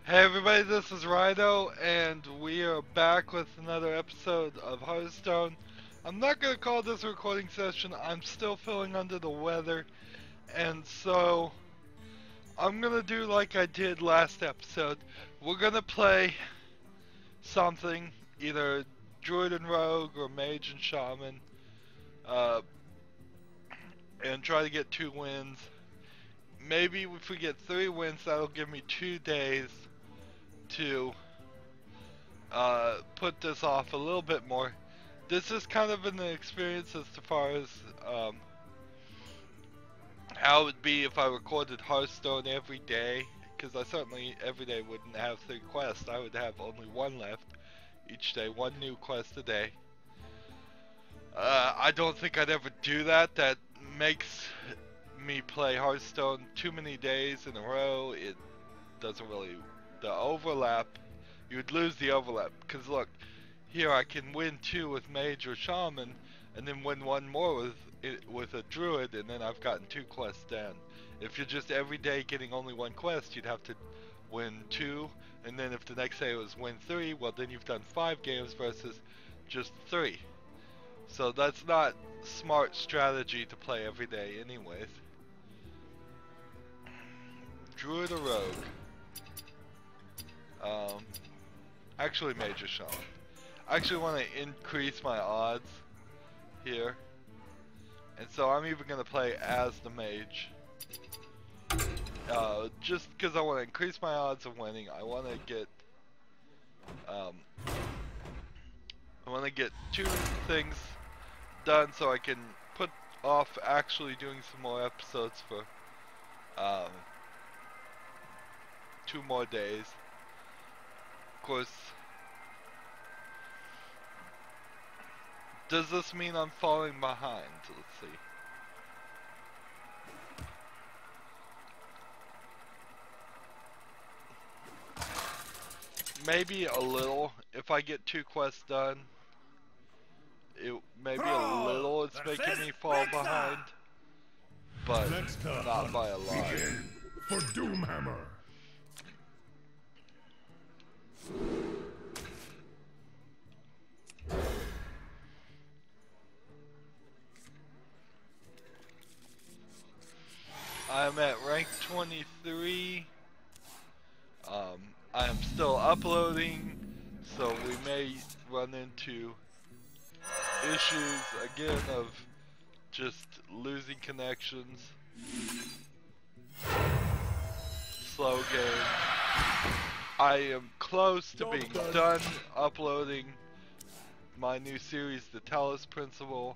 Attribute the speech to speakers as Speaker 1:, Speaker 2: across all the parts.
Speaker 1: Hey everybody, this is Rydo, and we are back with another episode of Hearthstone. I'm not going to call this a recording session, I'm still feeling under the weather, and so I'm going to do like I did last episode. We're going to play something, either Druid and Rogue or Mage and Shaman, and try to get 2 wins. Maybe if we get 3 wins, that'll give me 2 days to put this off a little bit more. This is kind of an experience as far as how it would be if I recorded Hearthstone every day, because I certainly every day wouldn't have 3 quests. I would have only 1 left each day, 1 new quest a day. I don't think I'd ever do that. That makes me play Hearthstone too many days in a row. It doesn't really, the overlap, you would lose the overlap, because look, here I can win 2 with Mage or Shaman, and then win 1 more with a Druid, and then I've gotten 2 quests done. If you're just every day getting only 1 quest, you'd have to win 2, and then if the next day was win 3, well then you've done 5 games versus just 3. So that's not smart strategy to play every day anyways. Druid or Rogue? Actually Mage or Shaman. I actually want to increase my odds here, and so I'm even going to play as the Mage, just because I want to increase my odds of winning. I want to get 2 things done so I can put off actually doing some more episodes for 2 more days. Of course, does this mean I'm falling behind? Let's see. Maybe a little. If I get 2 quests done, maybe a little it's making me fall behind, but not by a lot.
Speaker 2: For Doomhammer.
Speaker 1: I'm at rank 23. I am still uploading, so we may run into issues again of just losing connections, slow game. I am close to being done uploading my new series, The Talos Principle,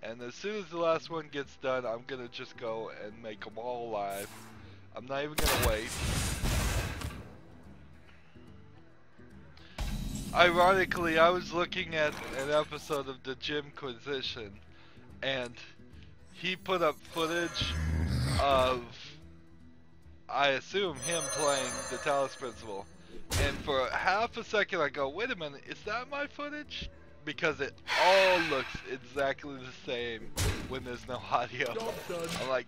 Speaker 1: and as soon as the last one gets done, I'm gonna just go and make them all live. I'm not even gonna wait. Ironically, I was looking at an episode of the Jimquisition, and he put up footage of, I assume, him playing the Talos Principle. And for half a second I go, wait a minute, is that my footage? Because it all looks exactly the same when there's no audio. I'm like,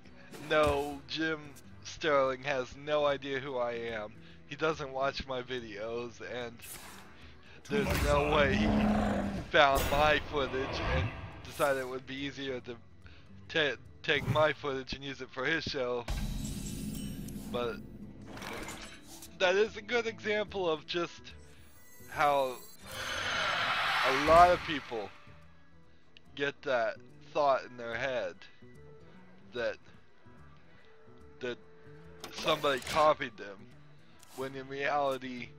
Speaker 1: no, Jim Sterling has no idea who I am. He doesn't watch my videos, and there's no way he found my footage and decided it would be easier to take my footage and use it for his show. But that is a good example of just how a lot of people get that thought in their head that somebody copied them, when in reality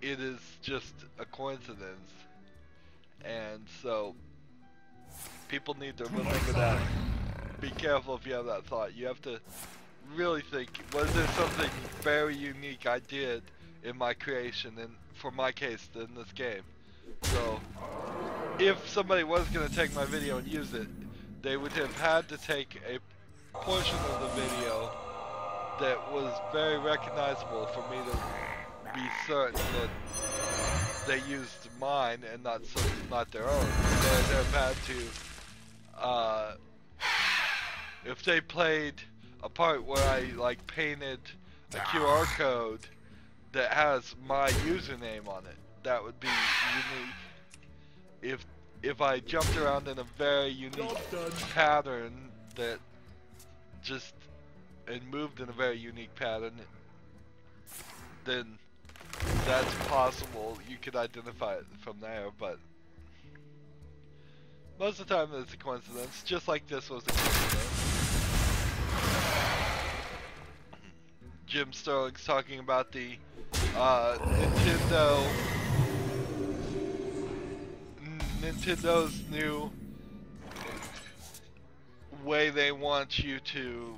Speaker 1: it is just a coincidence. And so people need to remember that. Be careful if you have that thought. You have to really think, was there something very unique I did in my creation, and for my case in this game? So if somebody was going to take my video and use it, they would have had to take a portion of the video that was very recognizable for me to be certain that they used mine and not their own. They would have had to, if they played a part where I like painted a QR code that has my username on it. That would be unique. If I jumped around in a very unique pattern that just and moved in a very unique pattern, then that's possible. You could identify it from there, but most of the time it's a coincidence, just like this was a coincidence. Jim Sterling's talking about the Nintendo's new way they want you to,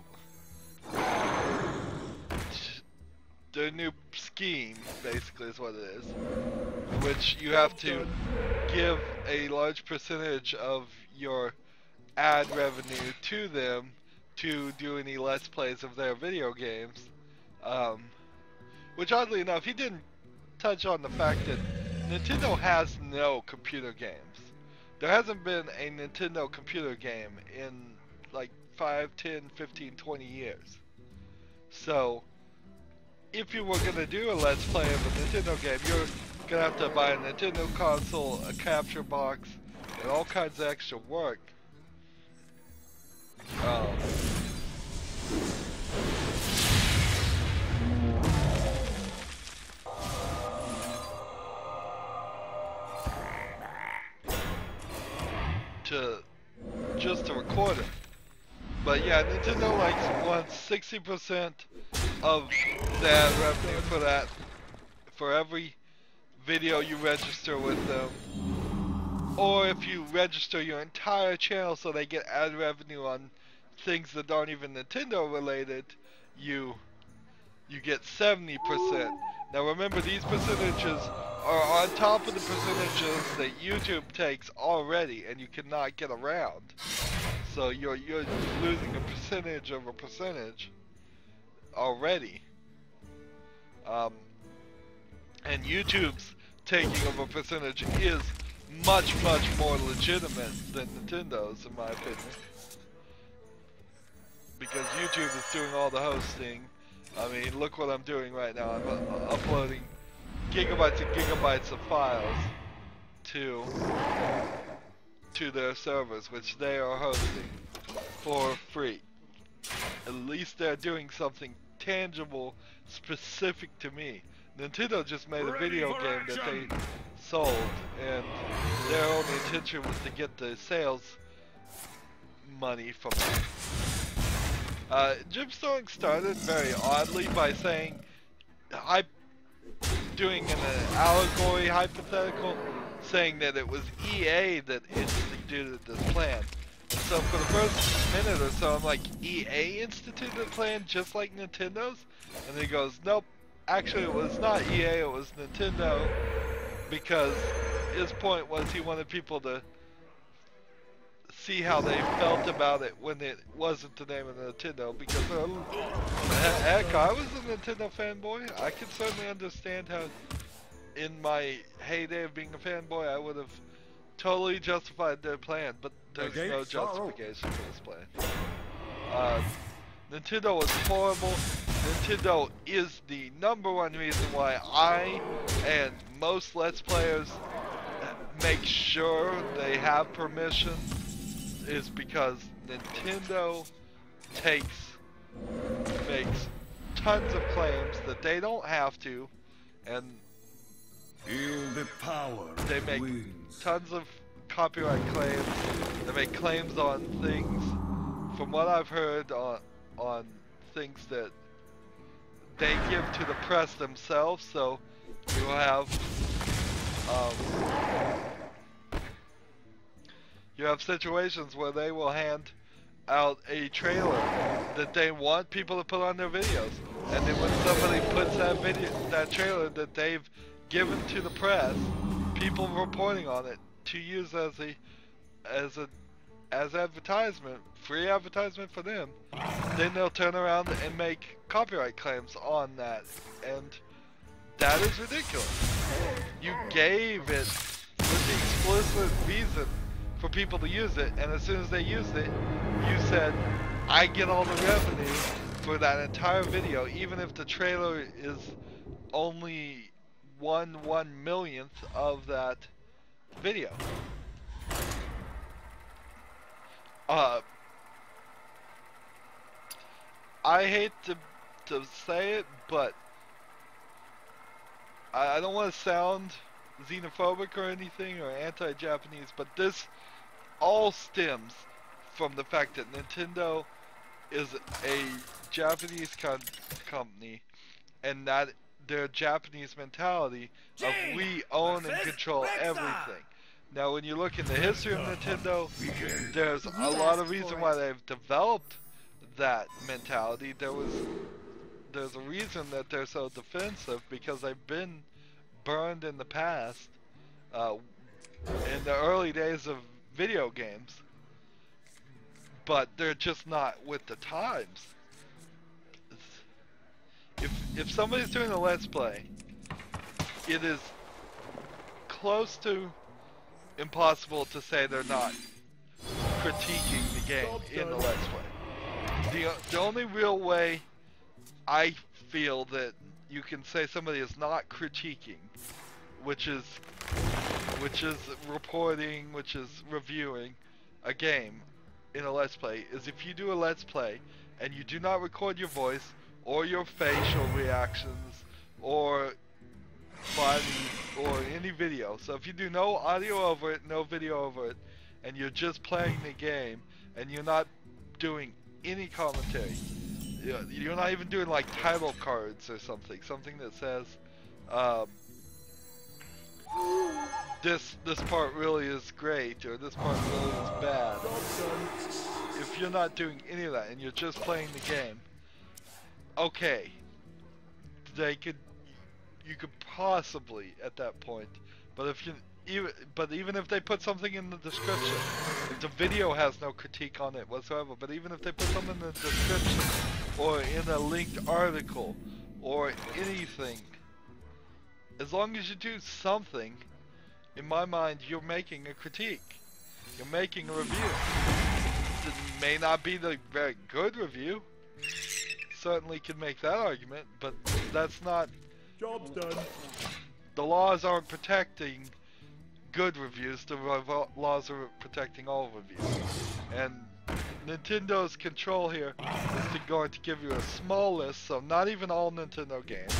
Speaker 1: their new scheme basically is what it is, which you have to give a large percentage of your ad revenue to them to do any Let's Plays of their video games. Which oddly enough, he didn't touch on the fact that Nintendo has no computer games. There hasn't been a Nintendo computer game in like 5, 10, 15, 20 years. So, if you were going to do a Let's Play of a Nintendo game, you're going to have to buy a Nintendo console, a capture box, and all kinds of extra work. Just to record it. But yeah, Nintendo wants 60% of that revenue for that, for every video you register with them, or if you register your entire channel so they get ad revenue on things that aren't even Nintendo related, you get 70%. Now remember, these percentages are on top of the percentages that YouTube takes already, and you cannot get around. So you're losing a percentage of a percentage already. And YouTube's taking of a percentage is much more legitimate than Nintendo's, in my opinion. Because YouTube is doing all the hosting. I mean, look what I'm doing right now. I'm uploading gigabytes and gigabytes of files to their servers, which they are hosting for free. At least they're doing something tangible, specific to me. Nintendo just made a video game that they sold, and their only intention was to get the sales money from it. Jim Sterling started very oddly by saying, doing an allegory hypothetical, saying that it was EA that instituted this plan. And so for the first minute or so, I'm like, EA instituted the plan just like Nintendo's? And he goes, nope, actually it was not EA, it was Nintendo, because his point was he wanted people to see how they felt about it when it wasn't the name of Nintendo, because heck, I was a Nintendo fanboy. I can certainly understand how in my heyday of being a fanboy I would have totally justified their plan, but there's no justification for this plan. Nintendo was horrible. Nintendo is the #1 reason why I and most Let's Players make sure they have permission, is because Nintendo makes tons of claims that they don't have to, and
Speaker 2: feel the power.
Speaker 1: They make tons of copyright claims. They make claims on things, from what I've heard, on things that they give to the press themselves. So you have situations where they will hand out a trailer that they want people to put on their videos, and then when somebody puts that trailer that they've given to the press, people reporting on it to use as advertisement, free advertisement for them, then they'll turn around and make copyright claims on that, and that is ridiculous. You gave it with the explicit reason for people to use it, and as soon as they used it, you said, I get all the revenue for that entire video, even if the trailer is only 1/1,000,000th of that video. I hate to say it, but I don't want to sound xenophobic or anything or anti-Japanese, but this all stems from the fact that Nintendo is a Japanese company, and that their Japanese mentality of we own and control everything. Now, when you look in the history of Nintendo, there's a lot of reason why they've developed that mentality. There's a reason that they're so defensive, because they've been burned in the past, in the early days of video games, but they're just not with the times. If somebody's doing a Let's Play, it is close to impossible to say they're not critiquing the game in the Let's Play. The only real way I feel that you can say somebody is not critiquing, which is reporting, which is reviewing a game in a Let's Play, is if you do a Let's Play and you do not record your voice or your facial reactions or body or any video. So if you do no audio over it, no video over it, and you're just playing the game and you're not doing any commentary, you're not even doing like title cards or something that says this part really is great or this part really is bad. If you're not doing any of that and you're just playing the game, okay, you could possibly at that point, but even if they put something in the description, if the video has no critique on it whatsoever, but even if they put something in the description or in a linked article or anything, as long as you do something, in my mind, you're making a critique. You're making a review. It may not be the very good review. Certainly can make that argument, but that's not...
Speaker 3: Job's done.
Speaker 1: The laws aren't protecting good reviews. The laws are protecting all reviews. And Nintendo's control here is going to give you a small list, so not even all Nintendo games.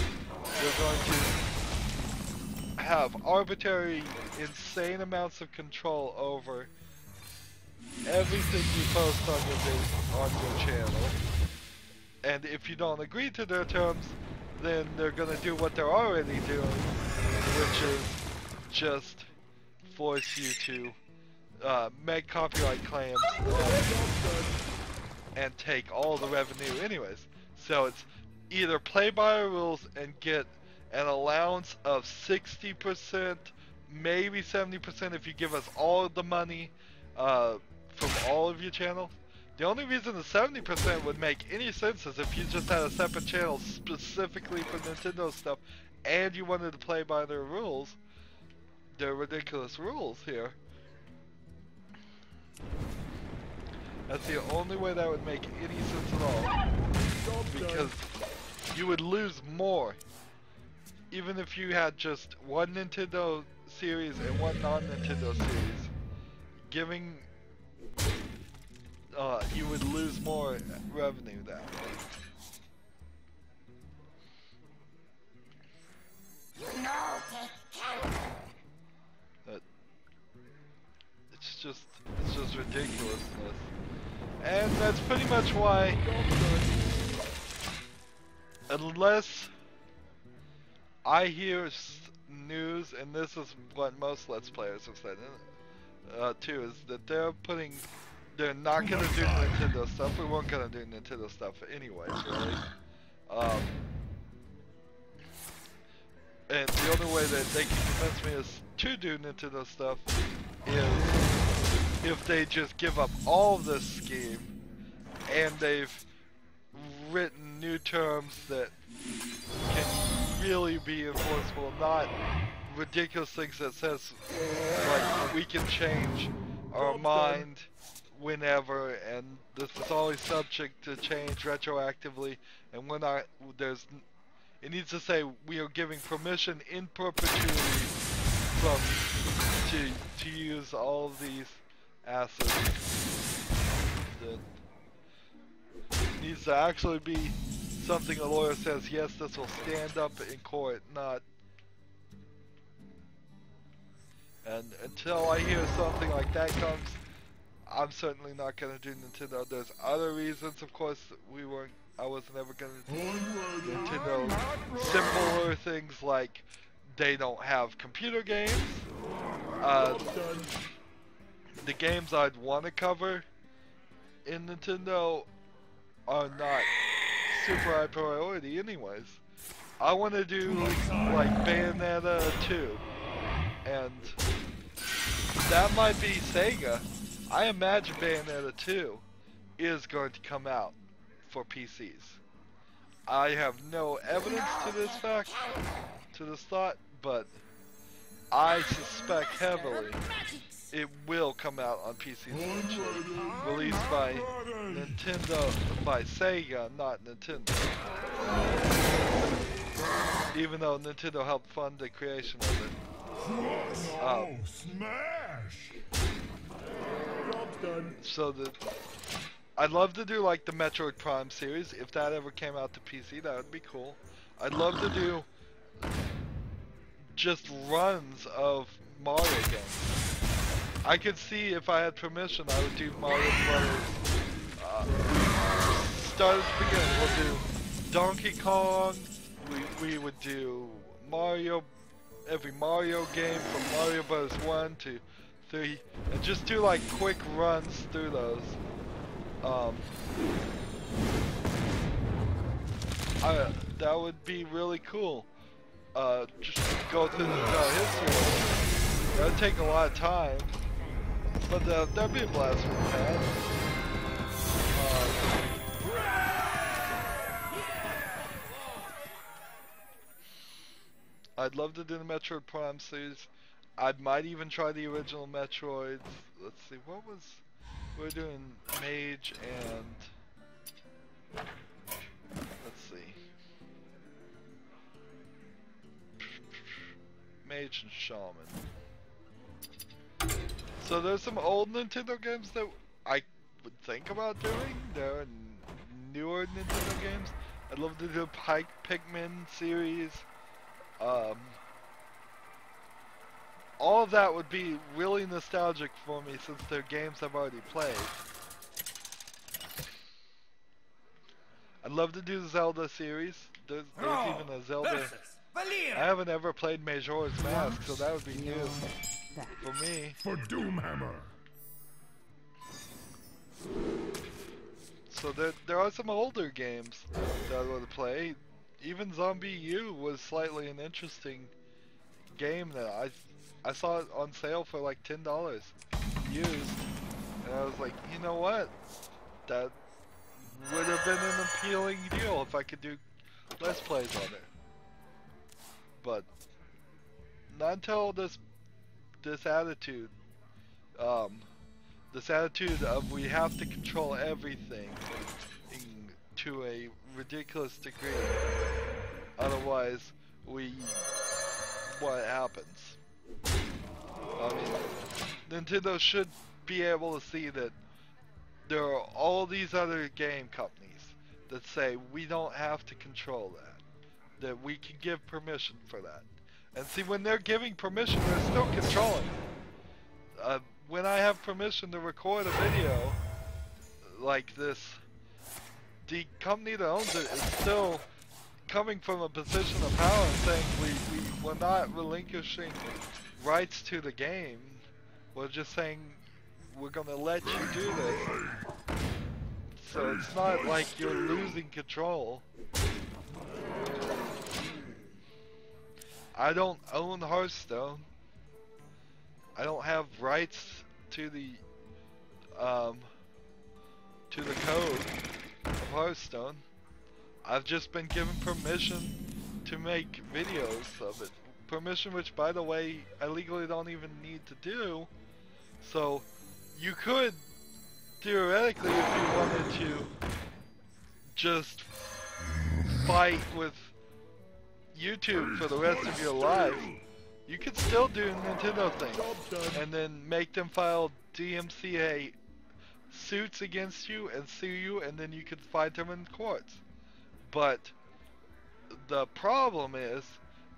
Speaker 1: They're going to have arbitrary, insane amounts of control over everything you post on your channel. And if you don't agree to their terms, then they're going to do what they're already doing, which is just force you to make copyright claims and take all the revenue anyways. So it's either play by our rules and get an allowance of 60%, maybe 70% if you give us all of the money from all of your channels. The only reason the 70% would make any sense is if you just had a separate channel specifically for Nintendo stuff and you wanted to play by their rules, their ridiculous rules here. That's the only way that would make any sense at all, because you would lose more even if you had just one Nintendo series and one non-Nintendo series. Giving you would lose more revenue that way. It's just ridiculousness. And that's pretty much why, unless I hear news, and this is what most Let's Players have said too, is that they're not gonna do Nintendo stuff. We weren't gonna do Nintendo stuff anyway, really. And the only way that they can convince me is to do Nintendo stuff is if they just give up all of this scheme and they've written new terms that can really be enforceable, not ridiculous things that says like we can change our mind whenever and this is always subject to change retroactively, and we're not, It needs to say we are giving permission in perpetuity from to use all of these assets. It needs to actually be something a lawyer says, yes, this will stand up in court, not. And until I hear something like that comes, I'm certainly not gonna do Nintendo. There's other reasons, of course, I wasn't ever gonna do Nintendo. Simpler things like they don't have computer games. The games I'd want to cover in Nintendo are not super high priority anyways. I want to do like Bayonetta 2, and that might be Sega. I imagine Bayonetta 2 is going to come out for PCs. I have no evidence to this fact, to this thought, but I suspect heavily it will come out on PCs eventually. Released by Sega, not Nintendo. Even though Nintendo helped fund the creation of it.
Speaker 2: Smash!
Speaker 1: So I'd love to do like the Metroid Prime series. If that ever came out to PC, that would be cool. I'd love to do just runs of Mario games. I could see if I had permission, I would do Mario Brothers. Start at the beginning. We'll do Donkey Kong. We would do Mario, every Mario game from Mario Bros. 1 to 3, and just do like quick runs through those. That would be really cool. Just go through the history. That would take a lot of time, but that'd be a blast from the past. I'd love to do the Metroid Prime series. I might even try the original Metroids. Let's see, we're doing Mage and, let's see, Mage and Shaman. So there's some old Nintendo games that I would think about doing. There are newer Nintendo games. I'd love to do a Pikmin series. All of that would be really nostalgic for me since they're games I've already played. I'd love to do the Zelda series. There's even a Zelda. I haven't ever played Majora's Mask, so that would be new for me.
Speaker 2: For Doomhammer.
Speaker 1: So there are some older games that I want to play. Even Zombie U was slightly an interesting game that I saw it on sale for like $10 used, and I was like, you know what? That would have been an appealing deal if I could do Let's Plays on it. But not until this attitude of we have to control everything to a ridiculous degree, otherwise what happens? I mean, Nintendo should be able to see that there are all these other game companies that say we don't have to control that we can give permission for that. And see, when they're giving permission, they're still controlling it. When I have permission to record a video like this, the company that owns it is still coming from a position of power and saying we're not relinquishing rights to the game. We're just saying we're gonna let you do this. So it's not like you're losing control. I don't own Hearthstone. I don't have rights to the code of Hearthstone. I've just been given permission to make videos of it. Permission which, by the way, I legally don't even need to do. So you could theoretically, if you wanted to, just fight with YouTube for the rest of your life, you could still do Nintendo things, and then make them file DMCA suits against you and sue you, and then you could fight them in courts. But the problem is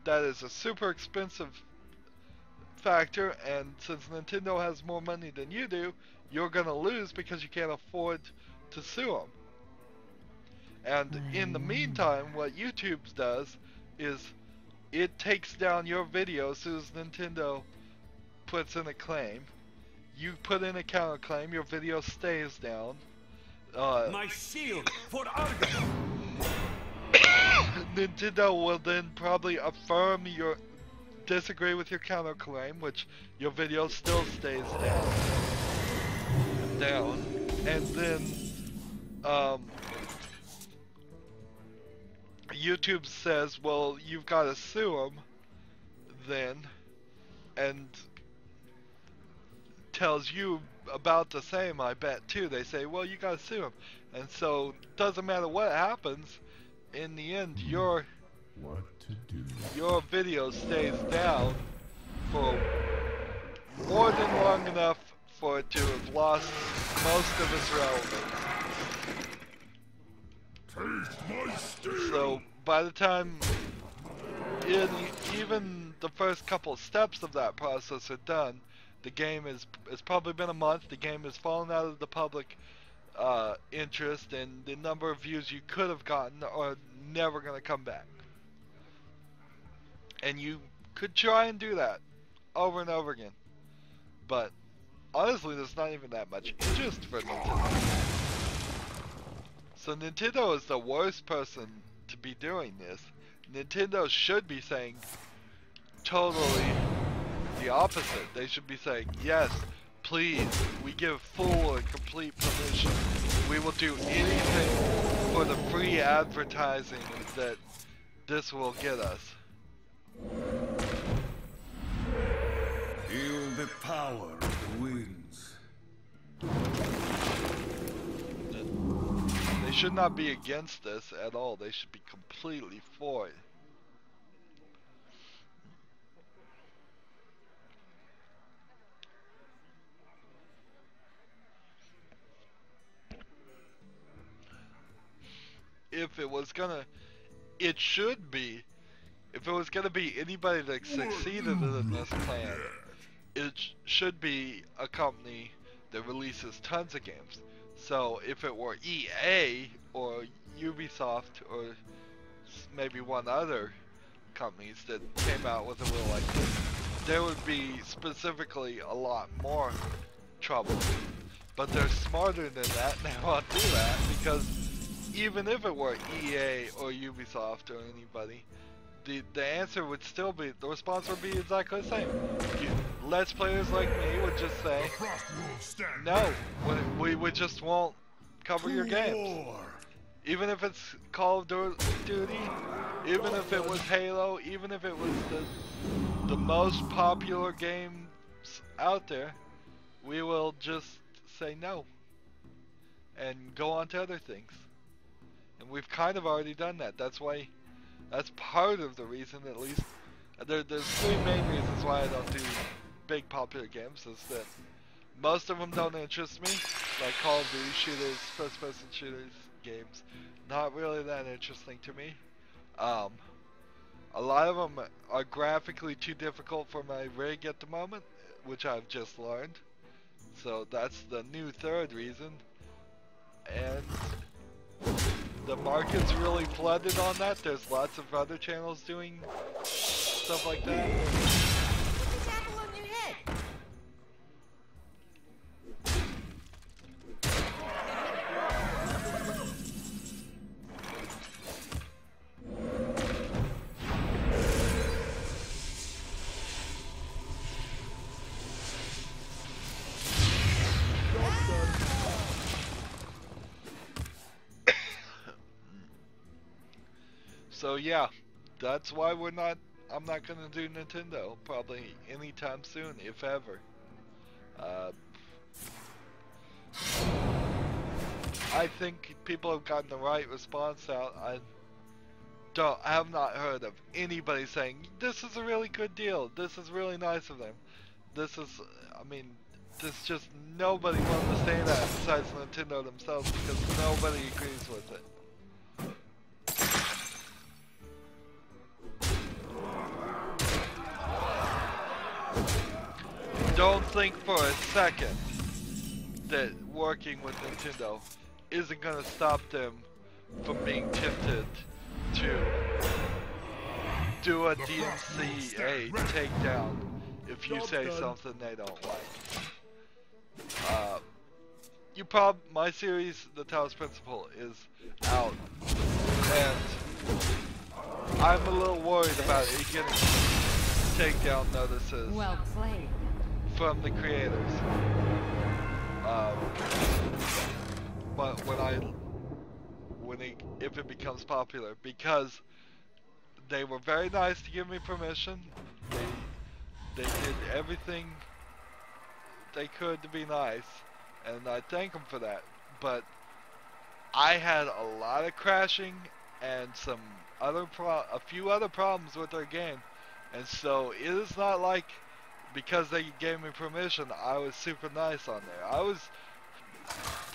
Speaker 1: that is a super expensive factor, and since Nintendo has more money than you do, you're gonna lose because you can't afford to sue them. And in the meantime, what YouTube does is it takes down your video as soon as Nintendo puts in a claim. You put in a counterclaim, your video stays down.
Speaker 3: My shield for Argo.
Speaker 1: Nintendo will then probably affirm your disagree with your counterclaim, which your video still stays down, and then YouTube says, well, you've got to sue them then, and tells you about the same, I bet, too. They say, well, you got to sue them, and so doesn't matter what happens, in the end, your video stays down for more than long enough for it to have lost most of its relevance. So by the time even the first couple steps of that process are done, the game it's probably been a month. The game has fallen out of the public interest, and the number of views you could have gotten are never going to come back. And you could try and do that over and over again, but honestly, there's not even that much interest for Nintendo. So Nintendo is the worst person to be doing this. Nintendo should be saying totally the opposite. They should be saying, yes, please, we give full and complete permission. We will do anything for the free advertising that this will get us.
Speaker 3: Feel the power of the winds.
Speaker 1: They should not be against this at all. They should be completely for it. If it was gonna, it should be, if it was gonna be anybody that succeeded in this plan, it should be a company that releases tons of games. So if it were EA or Ubisoft or maybe one other companies that came out with a rule like this, there would be specifically a lot more trouble. But they're smarter than that, and they won't do that, because even if it were EA or Ubisoft or anybody, the answer would still be, the response would be exactly the same. Let's players like me would just say, no, we just won't cover your games. Even if it's Call of Duty, even if it was Halo, even if it was the most popular games out there, we will just say no and go on to other things. And we've kind of already done that. That's why, that's part of the reason, at least. There's three main reasons why I don't do big popular games, is that most of them don't interest me, like Call of Duty shooters, first-person shooters games, not really that interesting to me. A lot of them are graphically too difficult for my rig at the moment, which I've just learned. So that's the new third reason. And the market's really flooded on that. There's lots of other channels doing stuff like that.
Speaker 4: What's this apple on your head?
Speaker 1: So yeah, that's why I'm not gonna do Nintendo probably anytime soon, if ever. I think people have gotten the right response out. I have not heard of anybody saying this is a really good deal. This is really nice of them. This is, I mean, there's just nobody willing to say that besides Nintendo themselves because nobody agrees with it. Don't think for a second that working with Nintendo isn't going to stop them from being tempted to do a DMCA takedown if you say something they don't like. My series, The Talos Principle, is out, and I'm a little worried about it getting takedown notices.
Speaker 4: Well played.
Speaker 1: From the creators. But if it becomes popular, because they were very nice to give me permission. They did everything they could to be nice, and I thank them for that. But I had a lot of crashing and a few other problems with their game, and so it is not like because they gave me permission I was super nice on there. I was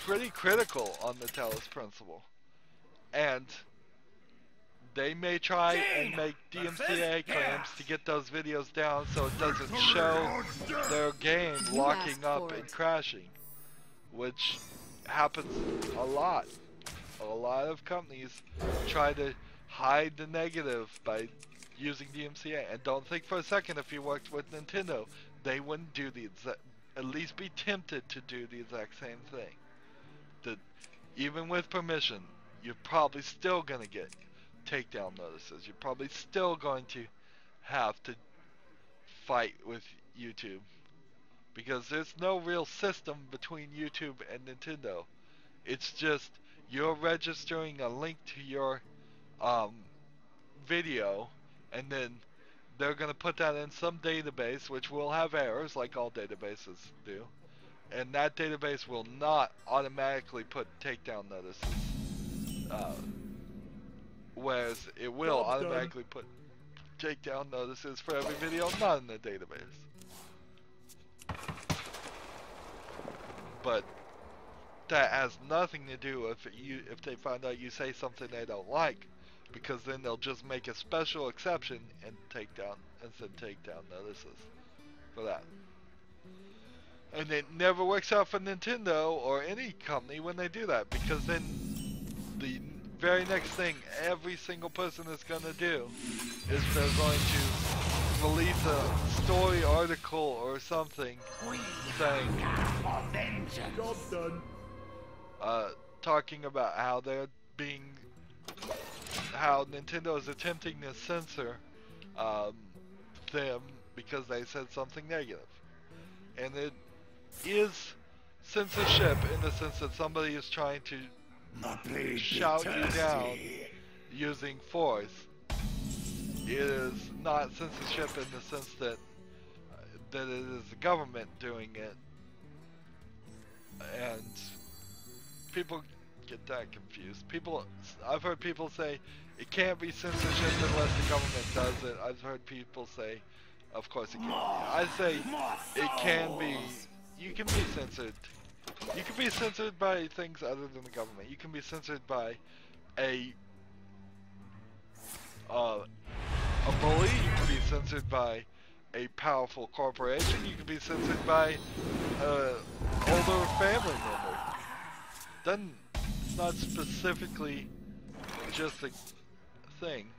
Speaker 1: pretty critical on the Talos Principle, and they may try and make DMCA claims to get those videos down so it doesn't show their game locking up and crashing, which happens a lot. A lot of companies try to hide the negative by using DMCA, and don't think for a second if you worked with Nintendo they wouldn't do at least be tempted to do the exact same thing. That even with permission, you're probably still gonna get takedown notices. You're probably still going to have to fight with YouTube because there's no real system between YouTube and Nintendo. It's just you're registering a link to your video, and then they're going to put that in some database, which will have errors like all databases do, and that database will not automatically put takedown notices, whereas it will automatically put takedown notices for every video not in the database. But that has nothing to do if they find out you say something they don't like, because then they'll just make a special exception and send takedown notices for that. And it never works out for Nintendo or any company when they do that, because then the very next thing every single person is going to do is they're going to release a story article or something saying, talking about how how Nintendo is attempting to censor them because they said something negative. And it is censorship in the sense that somebody is trying to shout you down using force. It is not censorship in the sense that it is the government doing it. And people get that confused. I've heard people say it can't be censorship unless the government does it. I've heard people say, of course it can be. I say it can be. You can be censored. You can be censored by things other than the government. You can be censored by a bully. You can be censored by a powerful corporation. You can be censored by an older family member. It's not specifically just a thing.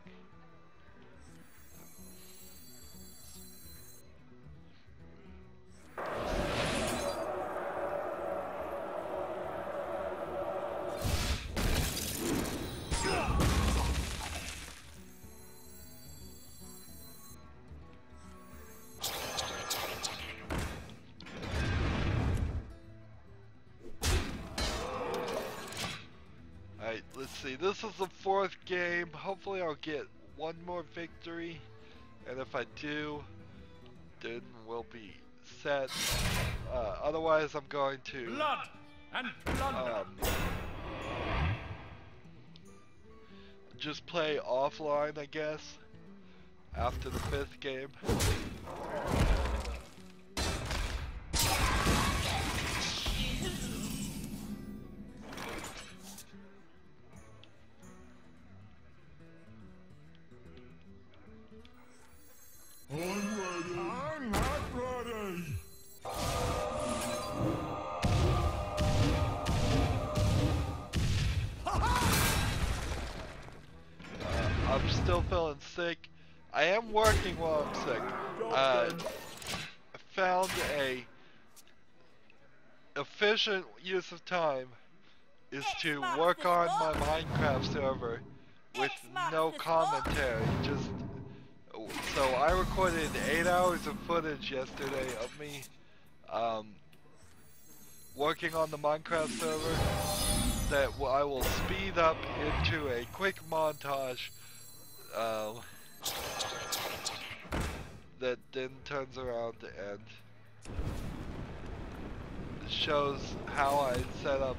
Speaker 1: Alright, let's see. This is the 4th game. Hopefully I'll get one more victory. And if I do, then we'll be set. Otherwise I'm going to...
Speaker 3: Blood and plunder.
Speaker 1: just play offline, I guess, after the 5th game.
Speaker 2: I'm ready. I'm not ready.
Speaker 1: I'm still feeling sick. I am working while I'm sick. I found a efficient use of time is to work on my Minecraft server with no commentary. Just so I recorded 8 hours of footage yesterday of me working on the Minecraft server that I will speed up into a quick montage that then turns around and shows how I set up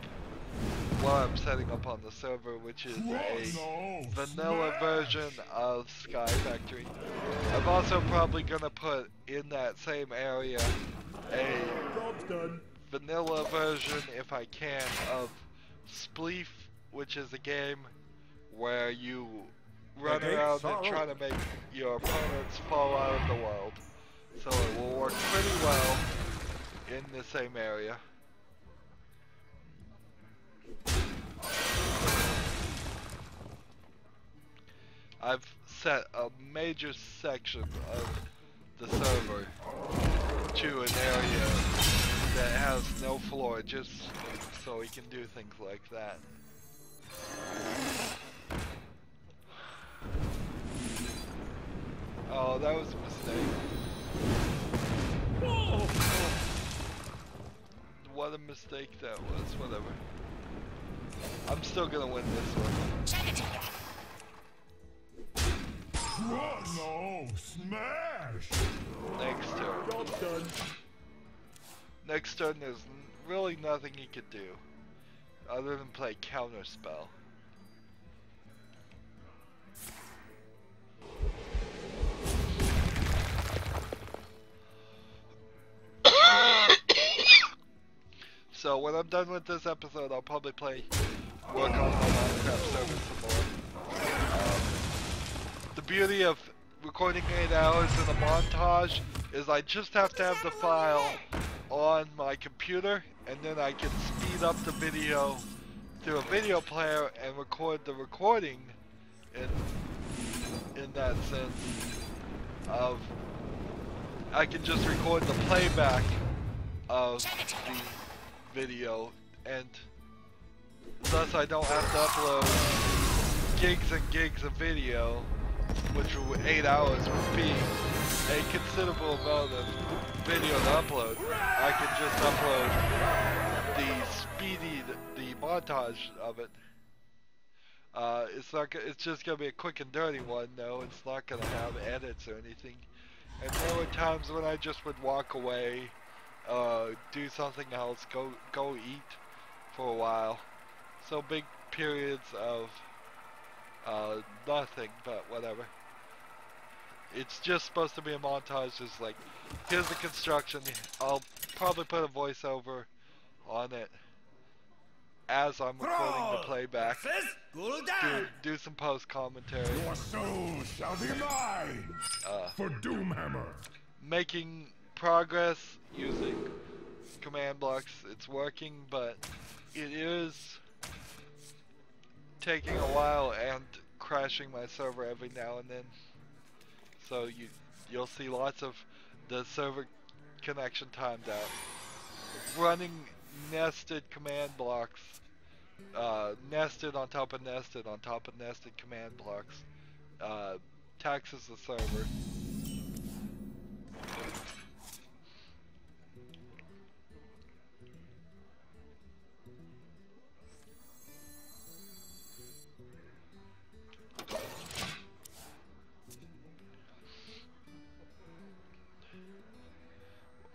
Speaker 1: what I'm setting up on the server, which is a vanilla version of Sky Factory. I'm also probably gonna put in that same area a vanilla version, if I can, of Spleef, which is a game where you run around and try to make your opponents fall out of the world. So it will work pretty well in the same area. I've set a major section of the server to an area that has no floor, just so we can do things like that. Oh, that was a mistake. Whoa. What a mistake that was, whatever. I'm still gonna win this one.
Speaker 2: No, smash!
Speaker 1: Next turn.
Speaker 2: Done.
Speaker 1: Next turn, there's really nothing he could do other than play counterspell. So when I'm done with this episode, I'll probably work on my Minecraft server some more. The beauty of recording 8 hours in a montage is I just have to have the file on my computer, and then I can speed up the video through a video player and record the recording in that sense of I can just record the playback of the video, and thus I don't have to upload gigs and gigs of video, which 8 hours would be a considerable amount of video to upload. I can just upload the montage of it. It's just gonna be a quick and dirty one. No, it's not gonna have edits or anything. And there were times when I just would walk away, do something else, go eat for a while. So big periods of nothing, but whatever. It's just supposed to be a montage, just like, here's the construction. I'll probably put a voiceover on it as I'm recording the playback. Do some post commentary.
Speaker 2: Your soul shall be mine. For Doomhammer.
Speaker 1: Making progress using command blocks. It's working, but it is taking a while and crashing my server every now and then. So you'll see lots of the server connection timed out. Running nested command blocks, nested on top of nested on top of nested command blocks, taxes the server.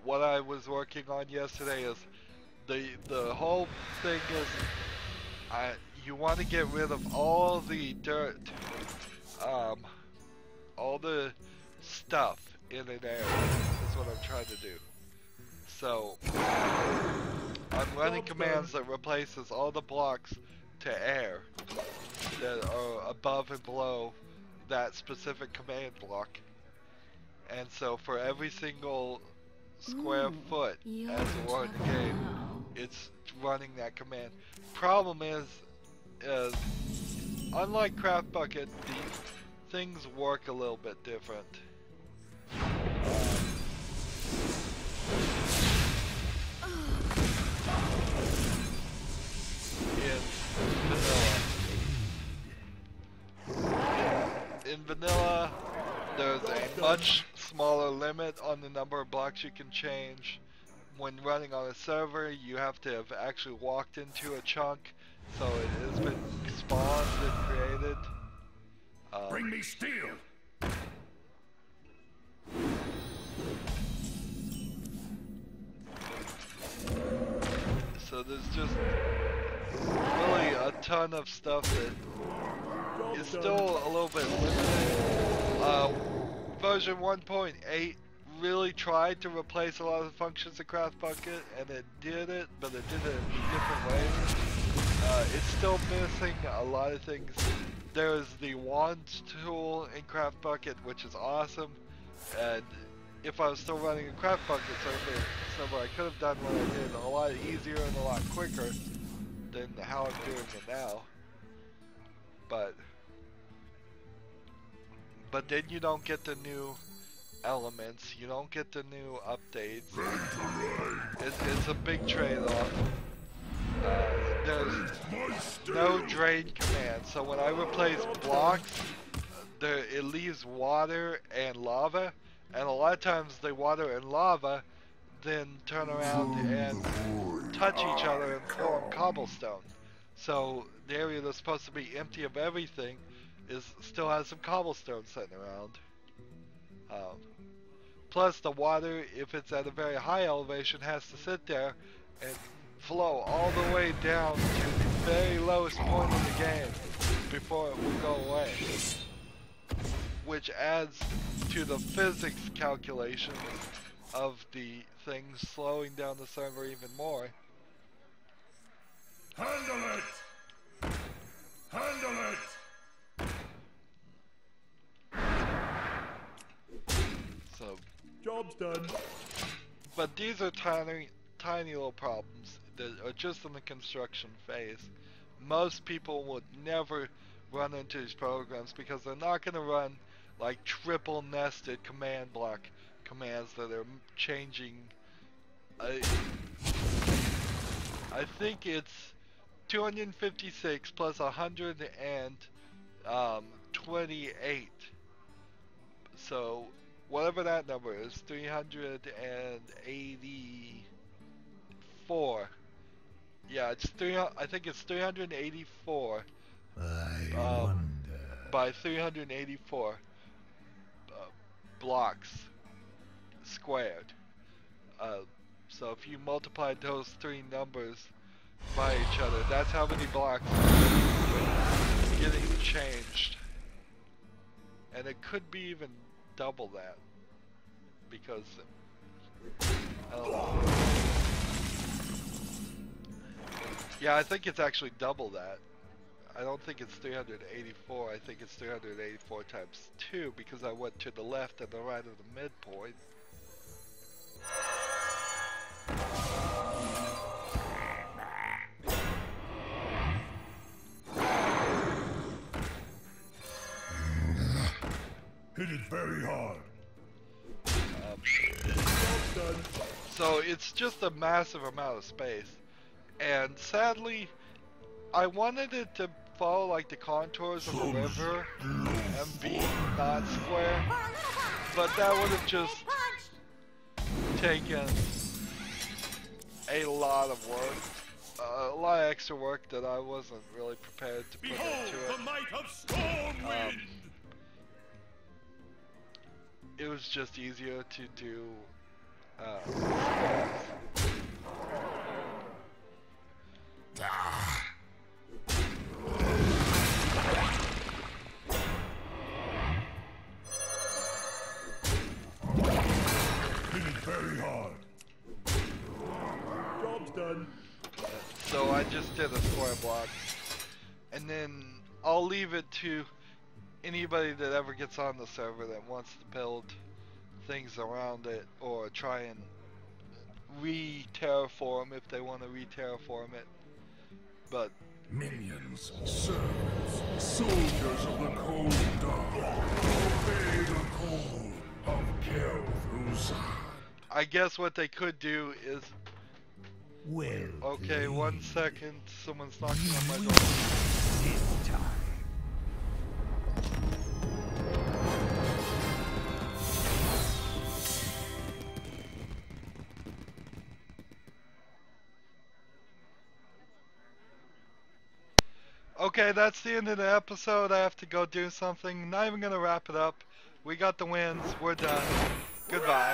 Speaker 1: What I was working on yesterday is the whole thing is you want to get rid of all the dirt all the stuff in an area is what I'm trying to do. So I'm running commands that replaces all the blocks to air that are above and below that specific command block. And so for every single square foot as it were in the game, it's running that command. Problem is unlike Craft Bucket, the things work a little bit different. In vanilla, there's a much smaller limit on the number of blocks you can change. When running on a server, you have to have actually walked into a chunk, so it has been spawned and created.
Speaker 2: Bring me steel!
Speaker 1: So there's just really a ton of stuff that is still a little bit limited. Version 1.8 really tried to replace a lot of the functions of Craft Bucket, and it did it, but it did it in different ways. It's still missing a lot of things. There's the wand tool in Craft Bucket, which is awesome, and if I was still running a Craft Bucket server, I could have done what I did a lot easier and a lot quicker than how I'm doing it now. But then you don't get the new elements, you don't get the new updates. It's a big trade-off. There's no drain command, so when I replace blocks, it leaves water and lava, and a lot of times the water and lava then turn around and touch each other and form cobblestone. So the area that's supposed to be empty of everything still has some cobblestone sitting around. Plus the water, if it's at a very high elevation, has to sit there and flow all the way down to the very lowest point in the game before it will go away. Which adds to the physics calculations of the things slowing down the server even more.
Speaker 2: Handle it! Handle it!
Speaker 1: So,
Speaker 5: job's done.
Speaker 1: But these are tiny little problems that are just in the construction phase. Most people would never run into these programs because they're not going to run like triple nested command block commands that are changing. I think it's 256 plus 128. So whatever that number is, 384. Yeah, it's I think it's 384. By 384 blocks squared. So if you multiply those three numbers by each other, that's how many blocks are getting changed. And it could be even double that, because yeah, I think it's actually double that. I don't think it's 384, I think it's 384 times 2, because I went to the left and the right of the midpoint.
Speaker 2: Hit it very hard.
Speaker 1: So it's just a massive amount of space, and sadly I wanted it to follow like the contours of the river and be not square, but that would have just taken a lot of work, a lot of extra work that I wasn't really prepared to put into it.
Speaker 3: The might of Stormwind!
Speaker 1: It was just easier to do
Speaker 2: Very hard.
Speaker 3: Job's done.
Speaker 1: So I just did a square block. And then I'll leave it to anybody that ever gets on the server that wants to build things around it or try and re-terraform if they want to re-terraform it. But
Speaker 2: Minions, servants, soldiers of the cold dawn, obey the call of Kel'Thuzad.
Speaker 1: I guess what they could do is...
Speaker 2: Well,
Speaker 1: Okay, 1 second. Someone's knocking on my door.
Speaker 2: this time.
Speaker 1: Okay, that's the end of the episode. I have to go do something. Not even gonna wrap it up. We got the wins. We're done. Goodbye.